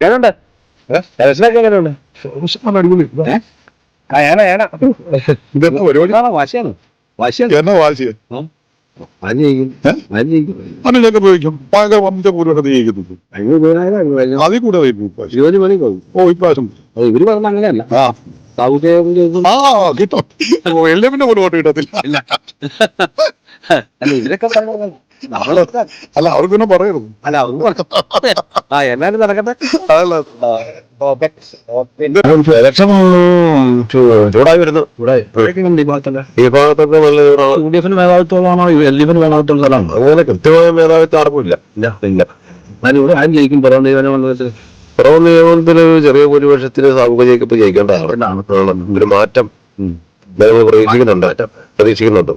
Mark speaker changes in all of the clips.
Speaker 1: എങ്ങനെയുണ്ട്? ഇലക്ഷനൊക്കെ എങ്ങനെയുണ്ട്?
Speaker 2: അടിപൊളി. ഇതെന്നാ പരിപാടി?
Speaker 1: വാശിയാണ്.
Speaker 2: എന്നാ വാശി? അതിലൊക്കെ ഉപയോഗിക്കും. ഭയങ്കര വമ്പിച്ച ഭൂരിപക്ഷത്തിൽ ജയിക്കുന്നു. അതിൽ കൂടെ ഇപ്രാവശ്യം
Speaker 1: ഇവര് പറഞ്ഞ അങ്ങനെയല്ല.
Speaker 2: കിട്ടും. പിന്നെ പോലും വോട്ട് കിട്ടത്തില്ല.
Speaker 1: ഇവരൊക്കെ
Speaker 2: അല്ല അവർക്ക് പിന്നെ പറയരുത്.
Speaker 1: അല്ല എന്നാലും നടക്കട്ടെ.
Speaker 3: ഇലക്ഷൻ ചൂടായി വരുന്നു. ഈ ഭാഗത്തൊക്കെ നല്ല
Speaker 1: UDF മേധാവിത്വമാണോ LDF മേധാവിത്വം സ്ഥലമാണ്?
Speaker 3: അങ്ങനെ കൃത്യമായ മേധാവിത്വം ആർക്കുമില്ല.
Speaker 1: ഇല്ല. അതിലൂടെ ആരും ജയിക്കും. പിറവം നിയമനം
Speaker 3: പിറവം നിയമനത്തിന് ചെറിയ ഭൂരിപക്ഷത്തിന് സാമൂഹ്യ ജയിക്കപ്പ് ജയിക്കേണ്ടതാണ്. ഒരു മാറ്റം പ്രതീക്ഷിക്കുന്നുണ്ട്.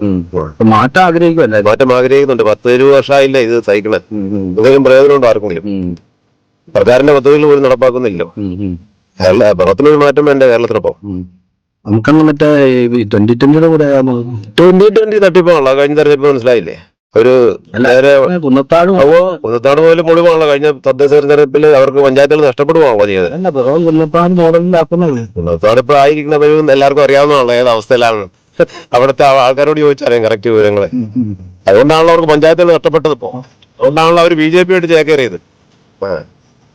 Speaker 1: മാറ്റം ആഗ്രഹിക്കുമല്ലേ?
Speaker 3: മാറ്റം ആഗ്രഹിക്കുന്നുണ്ട്. 10-20 വർഷമായില്ല ഇത് സൈക്കിള്. എന്തെങ്കിലും പ്രയോജനമുണ്ടോ ആർക്കെങ്കിലും? സർക്കാരിന്റെ പദ്ധതികൾ പോലും നടപ്പാക്കുന്നില്ലോ. പിറവത്തിനൊരു മാറ്റം വേണ്ട കേരളത്തിനൊപ്പം.
Speaker 1: നമുക്കന്ന് മറ്റേ 2020 കൂടെ
Speaker 3: 2020 തട്ടിപ്പാണല്ലോ. കഴിഞ്ഞ തെരഞ്ഞെടുപ്പ് മനസ്സിലായില്ലേ? ഒരു
Speaker 1: കുന്നത്താട്
Speaker 3: മുതൽ പൊളിവാണല്ലോ. കഴിഞ്ഞ തദ്ദേശ തെരഞ്ഞെടുപ്പിൽ അവർക്ക് പഞ്ചായത്തുകൾ നഷ്ടപ്പെടുവാണല്ലോ ചെയ്തത്.
Speaker 1: കുന്നത്താട് മോഡലിലാക്കുന്നത്.
Speaker 3: കുന്നത്താട് ഇപ്പൊ ആയിരിക്കുന്നവരും എല്ലാവർക്കും അറിയാവുന്നതാണല്ലോ ഏത് അവസ്ഥയിലാണ്. അവിടുത്തെ ആൾക്കാരോട് ചോദിച്ചറിയാം കറക്റ്റ് വിവരങ്ങള്. അതുകൊണ്ടാണല്ലോ അവർക്ക് പഞ്ചായത്തുകൾ നഷ്ടപ്പെട്ടത്. ഇപ്പോ അതുകൊണ്ടാണല്ലോ അവർ BJP ആയിട്ട് ചേക്കേറിയത്.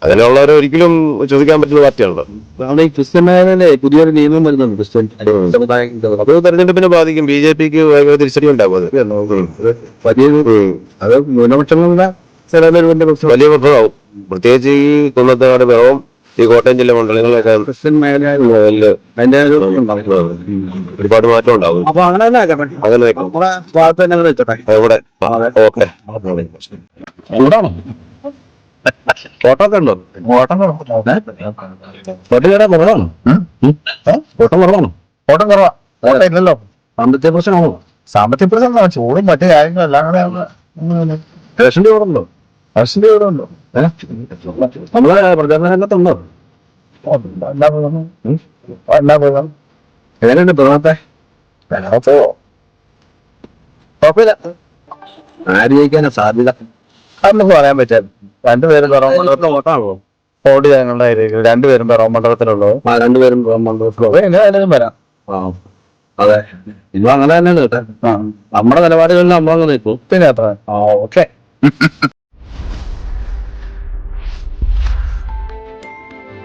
Speaker 3: അങ്ങനെയുള്ളവർ ഒരിക്കലും ചോദിക്കാൻ പറ്റുന്ന പാർട്ടിയാണല്ലോ.
Speaker 1: ഈ ക്രിസ്ത്യൻ മേഖലയിലെ പുതിയൊരു നിയമം വരുന്നുണ്ട്. ക്രിസ്ത്യൻ
Speaker 3: അത് തെരഞ്ഞെടുപ്പിനെ ബാധിക്കും. BJPക്ക് ഭയങ്കര തിരിച്ചടി ഉണ്ടാകും.
Speaker 1: അത് ന്യൂനപക്ഷങ്ങളുടെ
Speaker 3: വലിയ പ്രശ്നമാവും. പ്രത്യേകിച്ച് ഈ കുന്നത്താട്, പിറവം, ഈ കോട്ടയം ജില്ല മണ്ഡലങ്ങളിലൊക്കെ
Speaker 1: ക്രിസ്ത്യൻ മേഖലയിൽ
Speaker 3: ഒരുപാട് മാറ്റം ഉണ്ടാവും.
Speaker 1: അപ്പൊ അങ്ങനെ
Speaker 3: അങ്ങനെ ഇവിടെ ഓക്കെ.
Speaker 1: ഫോട്ടോ ഒക്കെ ഉണ്ടോ? ഓട്ടം കുറവാണോ? ഓട്ടം കുറവാണോ?
Speaker 2: ഓട്ടം കുറവാ. ഓട്ടം ഇല്ലല്ലോ.
Speaker 1: സാമ്പത്തിക പ്രശ്നമാണോ?
Speaker 2: സാമ്പത്തിക പ്രശ്നം ചൂടും മറ്റു കാര്യങ്ങളെല്ലാം കൂടെ
Speaker 1: റേഷന്റെ കൂടെ ഉണ്ടോ? നമ്മളെ പ്രചാരണ രംഗത്തുണ്ടോ? എങ്ങനെയുണ്ട് പ്രധാനത്തെ?
Speaker 2: കുഴപ്പമില്ല.
Speaker 1: ആര് ജയിക്കാനാ സാധ്യത?
Speaker 2: നമുക്ക് പറയാൻ പറ്റാം. രണ്ടുപേരും വോട്ട് ചെയ്യാനുണ്ടായിരിക്കും. രണ്ടുപേരും പിറവം മണ്ഡലത്തിലുള്ളൂ.
Speaker 1: രണ്ടുപേരും മണ്ഡലത്തിലോ
Speaker 2: എങ്ങനെയായാലും വരാം.
Speaker 1: അതെ, ഇതും അങ്ങനെ തന്നെയാണ് കേട്ടെ. നമ്മുടെ നിലപാടുകളിൽ നമ്മളങ്ങ് നിൽക്കും.
Speaker 2: പിന്നെ അത്ര
Speaker 1: ഓക്കെ.